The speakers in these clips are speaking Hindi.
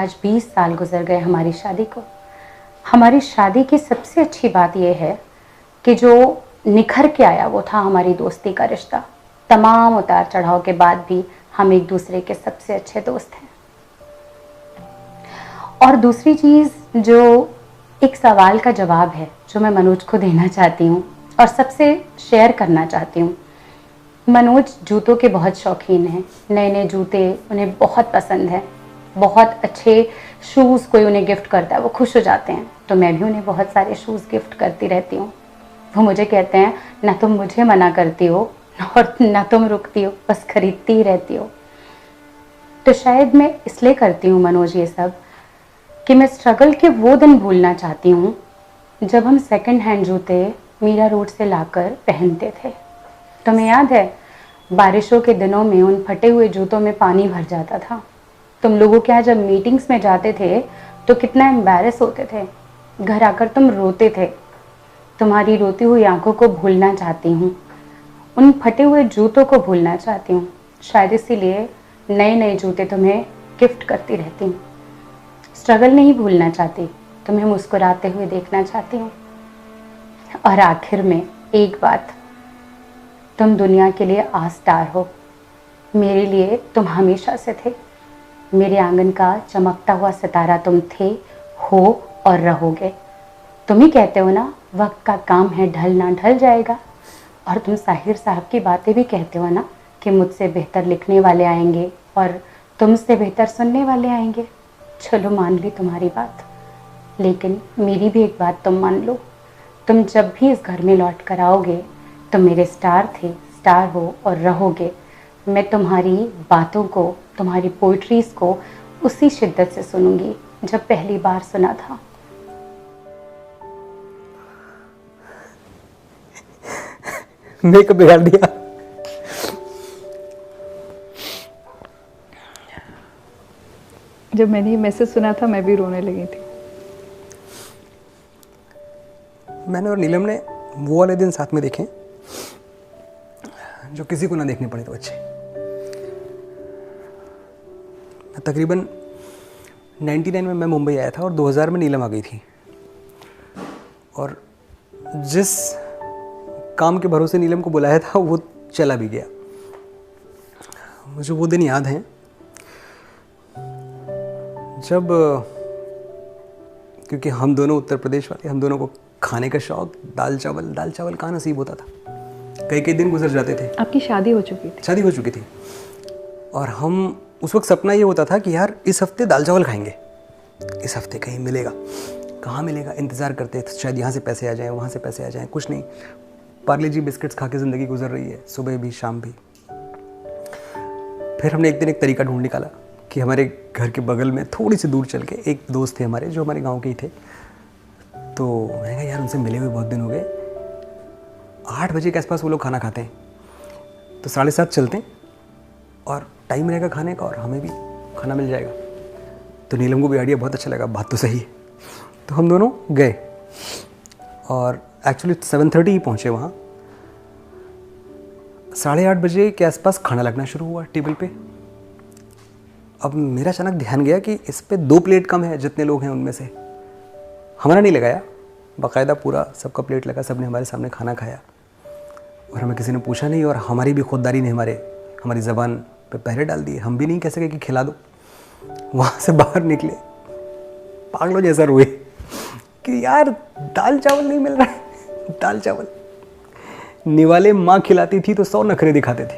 आज 20 साल गुजर गए हमारी शादी को। हमारी शादी की सबसे अच्छी बात यह है कि जो निखर के आया वो था हमारी दोस्ती का रिश्ता। तमाम उतार चढ़ाव के बाद भी हम एक दूसरे के सबसे अच्छे दोस्त हैं। और दूसरी चीज़ जो एक सवाल का जवाब है जो मैं मनोज को देना चाहती हूँ और सबसे शेयर करना चाहती हूँ। मनोज जूतों के बहुत शौकीन हैं। नए नए जूते उन्हें बहुत पसंद है। बहुत अच्छे शूज़ कोई उन्हें गिफ्ट करता है वो खुश हो जाते हैं। तो मैं भी उन्हें बहुत सारे शूज़ गिफ्ट करती रहती हूँ। वो मुझे कहते हैं ना तुम मुझे मना करती हो और ना तुम रुकती हो, बस खरीदती ही रहती हो। तो शायद मैं इसलिए करती हूँ मनोज ये सब कि मैं स्ट्रगल के वो दिन भूलना चाहती हूँ जब हम सेकंड हैंड जूते मीरा रोड से लाकर पहनते थे। तुम्हें याद है बारिशों के दिनों में उन फटे हुए जूतों में पानी भर जाता था। तुम लोगों के यहाँ जब मीटिंग्स में जाते थे तो कितना एम्बैरेस होते थे। घर आकर तुम रोते थे। तुम्हारी रोती हुई आंखों को भूलना चाहती हूँ। उन फटे हुए जूतों को भूलना चाहती हूँ। शायद इसीलिए नए नए जूते तुम्हें गिफ्ट करती रहती हूँ। स्ट्रगल नहीं भूलना चाहती, तुम्हें मुस्कुराते हुए देखना चाहती हूँ। और आखिर में एक बात, तुम दुनिया के लिए आस्टार हो। मेरे लिए तुम हमेशा से थे। मेरे आंगन का चमकता हुआ सितारा तुम थे, हो और रहोगे। तुम ही कहते हो ना वक्त का काम है ढलना, ढल जाएगा। और तुम साहिर साहब की बातें भी कहते हो ना कि मुझसे बेहतर लिखने वाले आएंगे और तुमसे बेहतर सुनने वाले आएंगे। चलो मान ली तुम्हारी बात, लेकिन मेरी भी एक बात तुम मान लो। तुम जब भी इस घर में लौट कर आओगे तुम मेरे स्टार थे, स्टार हो और रहोगे। मैं तुम्हारी बातों को, तुम्हारी पोइट्रीज़ को उसी शिद्दत से सुनूंगी जब पहली बार सुना था। मेकअप बिगाड़ दिया। जब मैंने ये मैसेज सुना था मैं भी रोने लगी थी। मैंने और नीलम ने वो वाले दिन साथ में देखे जो किसी को ना देखने पड़े तो अच्छे। तकरीबन 99 में मैं मुंबई आया था और 2000 में नीलम आ गई थी। और जिस काम के भरोसे नीलम को बुलाया था वो चला भी गया। मुझे वो दिन याद है जब, क्योंकि हम दोनों उत्तर प्रदेश वाले, हम दोनों को खाने का शौक, दाल चावल कहाँ नसीब होता था। कई कई दिन गुजर जाते थे। आपकी शादी हो चुकी थी? शादी हो चुकी थी। और हम उस वक्त सपना ये होता था कि यार इस हफ्ते दाल चावल खाएंगे, इस हफ्ते कहीं मिलेगा, कहाँ मिलेगा, इंतज़ार करते थे शायद यहाँ से पैसे आ जाएं, वहाँ से पैसे आ जाएं। कुछ नहीं, पार्ले जी बिस्किट्स खा के ज़िंदगी गुजर रही है, सुबह भी शाम भी। फिर हमने एक दिन एक तरीका ढूंढ निकाला कि हमारे घर के बगल में थोड़ी सी दूर चल के एक दोस्त थे हमारे जो हमारे गांव के ही थे। तो मैंने कहा यार उनसे मिले हुए बहुत दिन हो गए, 8 बजे के आसपास वो लोग खाना खाते हैं, तो 7:30 चलते हैं और टाइम रहेगा खाने का और हमें भी खाना मिल जाएगा। तो नीलम को भी आइडिया बहुत अच्छा लगा, बात तो सही है। तो हम दोनों गए और एक्चुअली 7:30 ही पहुँचे वहाँ। 8:30 बजे के आसपास खाना लगना शुरू हुआ टेबल पे। अब मेरा अचानक ध्यान गया कि इस पे 2 प्लेट कम है जितने लोग हैं उनमें से। हमारा नहीं लगाया, बाकायदा पूरा सबका प्लेट लगा, सबने हमारे सामने खाना खाया और हमें किसी ने पूछा नहीं। और हमारी भी खुददारी ने हमारी ज़बान पे पहरे डाल दिए। हम भी नहीं कह सके कि खिला दो। वहाँ से बाहर निकले पागलों जैसा रोए कि यार दाल चावल नहीं मिल रहा है। दाल चावल निवाले माँ खिलाती थी तो 100 नखरे दिखाते थे,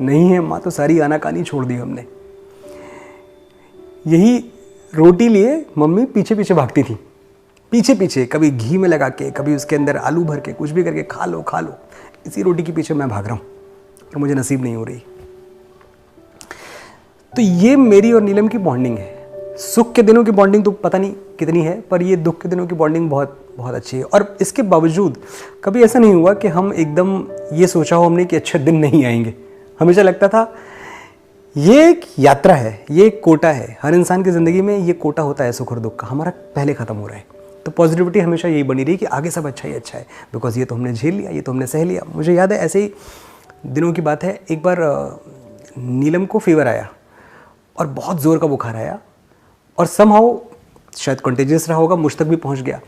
नहीं है माँ तो सारी आनाकानी छोड़ दी हमने। यही रोटी लिए मम्मी पीछे पीछे भागती थी, पीछे पीछे, कभी घी में लगा के, कभी उसके अंदर आलू भर के, कुछ भी करके खा लो खा लो। इसी रोटी के पीछे मैं भाग रहा हूँ और मुझे नसीब नहीं हो रही। तो ये मेरी और नीलम की बॉन्डिंग है। सुख के दिनों की बॉन्डिंग तो पता नहीं कितनी है, पर ये दुख के दिनों की बॉन्डिंग बहुत बहुत अच्छी है। और इसके बावजूद कभी ऐसा नहीं हुआ कि हम एकदम ये सोचा हो हमने कि अच्छे दिन नहीं आएंगे। हमेशा लगता था ये एक यात्रा है, ये एक कोटा है। हर इंसान की ज़िंदगी में ये कोटा होता है सुख और दुख का, हमारा पहले ख़त्म हो रहा है। तो पॉजिटिविटी हमेशा यही बनी रही कि आगे सब अच्छा ही अच्छा है, बिकॉज ये तो हमने झेल लिया, ये तो हमने सह लिया। मुझे याद है ऐसे ही दिनों की बात है, एक बार नीलम को फीवर आया और बहुत ज़ोर का बुखार आया और समहाउ शायद कंटेजियस रहा होगा, मुझ तक भी पहुंच गया।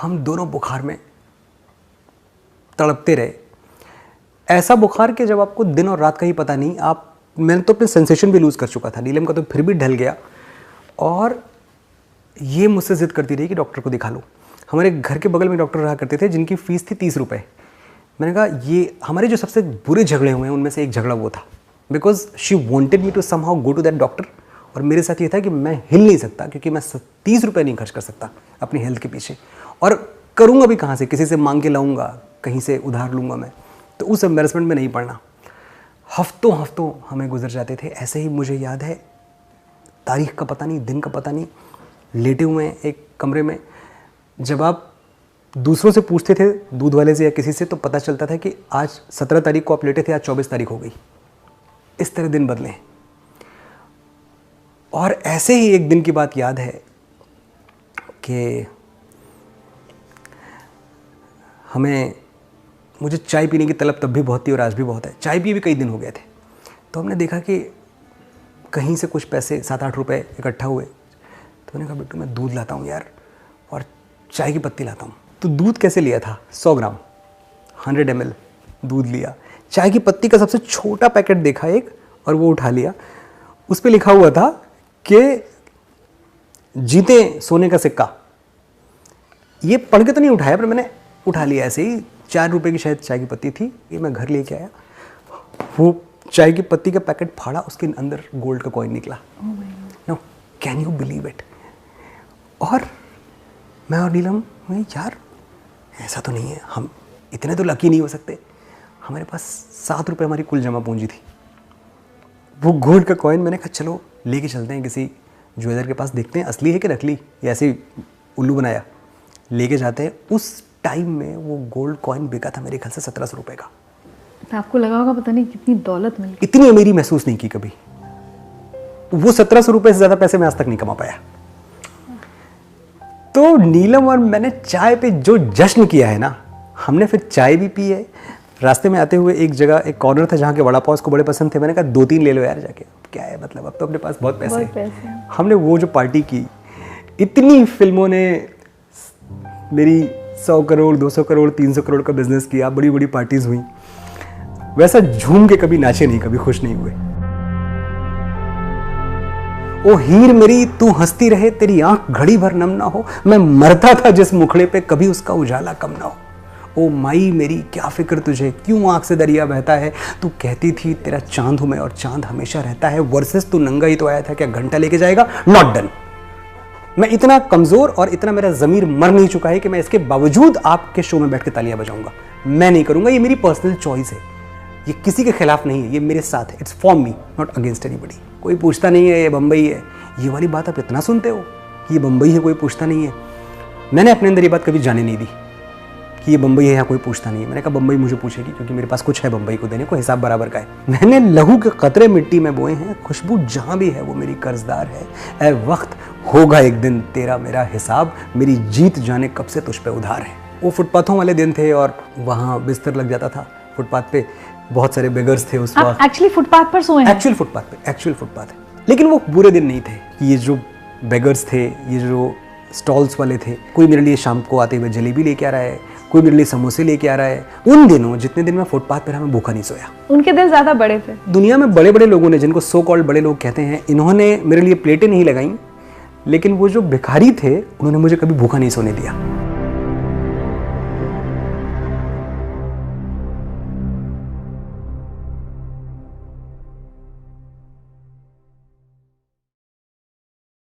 हम दोनों बुखार में तड़पते रहे, ऐसा बुखार कि जब आपको दिन और रात का ही पता नहीं। मैंने तो अपने सेंसेशन भी लूज़ कर चुका था, नीलम का तो फिर भी ढल गया। और ये मुझसे ज़िद करती रही कि डॉक्टर को दिखा लो। हमारे घर के बगल में डॉक्टर रहा करते थे जिनकी फ़ीस थी 30 रुपये। मैंने कहा ये हमारे जो सबसे बुरे झगड़े हुए हैं उनमें से एक झगड़ा वो था, because she wanted me to somehow go to that doctor. और मेरे साथ ये था कि मैं हिल नहीं सकता, क्योंकि मैं 30 रुपये नहीं खर्च कर सकता अपनी हेल्थ के पीछे, और करूँगा भी कहाँ से, किसी से मांग के लाऊंगा, कहीं से उधार लूँगा मैं, तो उस एम्बेरसमेंट में नहीं पड़ना। हफ्तों हफ्तों हमें गुजर जाते थे ऐसे ही। मुझे याद है, तारीख का पता नहीं, दिन का पता नहीं, लेटे हुए हैं एक कमरे में। जब आप दूसरों से पूछते थे, दूध वाले से या किसी से, तो पता चलता था कि आज 17 तारीख को आप लेटे थे, आज 24 तारीख हो गई। इस तरह दिन बदले। और ऐसे ही एक दिन की बात याद है कि मुझे चाय पीने की तलब तब भी बहुत थी और आज भी बहुत है। चाय पिए भी कई दिन हो गए थे, तो हमने देखा कि कहीं से कुछ पैसे 7-8 रुपए इकट्ठा हुए। तो मैंने कहा बिट्टू मैं दूध लाता हूँ यार, और चाय की पत्ती लाता हूँ। तो दूध कैसे लिया था, 100 ग्राम 100 ml दूध लिया। चाय की पत्ती का सबसे छोटा पैकेट देखा एक, और वो उठा लिया। उस पर लिखा हुआ था कि जीते सोने का सिक्का। ये पढ़ के तो नहीं उठाया, पर मैंने उठा लिया ऐसे ही। 4 रुपए की शायद चाय की पत्ती थी, ये मैं घर लेके आया। वो चाय की पत्ती का पैकेट फाड़ा, उसके अंदर गोल्ड का कॉइन निकला। Now can you believe it. और मैं और नीलम यार ऐसा तो नहीं है, हम इतने तो लकी नहीं हो सकते। हमारे पास 7 रुपये हमारी कुल जमा पूंजी थी। वो गोल्ड का कॉइन मैंने कहा चलो लेके चलते हैं किसी ज्वेलर के पास, देखते हैं असली है कि नकली, या ऐसे ही उल्लू बनाया। लेके जाते हैं। उस टाइम में वो गोल्ड कॉइन बिका था मेरे ख्याल से 1700 रुपये का। तो आपको लगा होगा पता नहीं कितनी दौलत मिली। इतनी अमीरी महसूस नहीं की कभी। वो 1700 रुपये से ज़्यादा पैसे मैं आज तक नहीं कमा पाया। तो नीलम और मैंने चाय पे जो जश्न किया है ना, हमने फिर चाय भी पी है। रास्ते में आते हुए एक जगह, एक कॉर्नर था जहाँ के वड़ा पाव को बड़े पसंद थे। मैंने कहा 2-3 ले लो यार जाके, क्या है मतलब, अब तो अपने पास बहुत पैसे हैं। हमने वो जो पार्टी की, इतनी फिल्मों ने मेरी 100 करोड़ 200 करोड़ 300 करोड़ का बिजनेस किया, बड़ी बड़ी पार्टीज हुई, वैसा झूम के कभी नाचे नहीं, कभी खुश नहीं हुए। ओ हीर मेरी तू हंसती रहे, तेरी आंख घड़ी भर नम ना हो, मैं मरता था जिस मुखड़े पे कभी उसका उजाला कम ना हो। ओ माई मेरी क्या फिक्र तुझे, क्यों आंख से दरिया बहता है, तू कहती थी तेरा चांद हूं मैं और चांद हमेशा रहता है, वर्सेस तू नंगा ही तो आया था, क्या घंटा लेके जाएगा, नॉट डन। मैं इतना कमजोर और इतना मेरा जमीर मर नहीं चुका है कि मैं इसके बावजूद आपके शो में बैठ के तालियां बजाऊंगा। मैं नहीं करूंगा, ये मेरी पर्सनल चॉइस है, ये किसी के खिलाफ नहीं है, ये मेरे साथ है। It's for me, not against anybody. कोई पूछता नहीं है ये बम्बई है, ये वाली बात आप इतना सुनते हो कि ये बम्बई है, कोई पूछता नहीं है। मैंने अपने अंदर ये बात कभी जाने नहीं दी कि ये बम्बई है या कोई पूछता नहीं है। मैंने कहा बम्बई मुझे पूछेगी, क्योंकि मेरे पास कुछ है बम्बई को देने को, हिसाब बराबर का है। मैंने लहू के कतरे मिट्टी में बोए हैं, खुशबू जहां भी है वो मेरी कर्जदार है। ऐ वक्त होगा एक दिन तेरा मेरा हिसाब, मेरी जीत जाने कब से तुझ पे उधार है। वो फुटपाथों वाले दिन थे और वहाँ बिस्तर लग जाता था फुटपाथ पे, बहुत सारे बेगर्स थे उस वक्त। एक्चुअली फुटपाथ पर सोए हैं? एक्चुअल फुटपाथ है, लेकिन वो बुरे दिन नहीं थे। ये जो बेगर्स थे, ये जो स्टॉल्स वाले थे, कोई मेरे लिए शाम को आते हुए जलेबी लेके आ रहा है, कोई मेरे लिए समोसे लेके आ रहा है। उन दिनों जितने दिन मैं फुटपाथ पर रहा, मैं भूखा नहीं सोया। उनके दिल ज्यादा बड़े थे। दुनिया में बड़े बड़े लोगों ने, जिनको सो कॉल्ड बड़े लोग कहते हैं, इन्होंने मेरे लिए प्लेटें नहीं लगाई, लेकिन वो जो भिखारी थे उन्होंने मुझे कभी भूखा नहीं सोने दिया।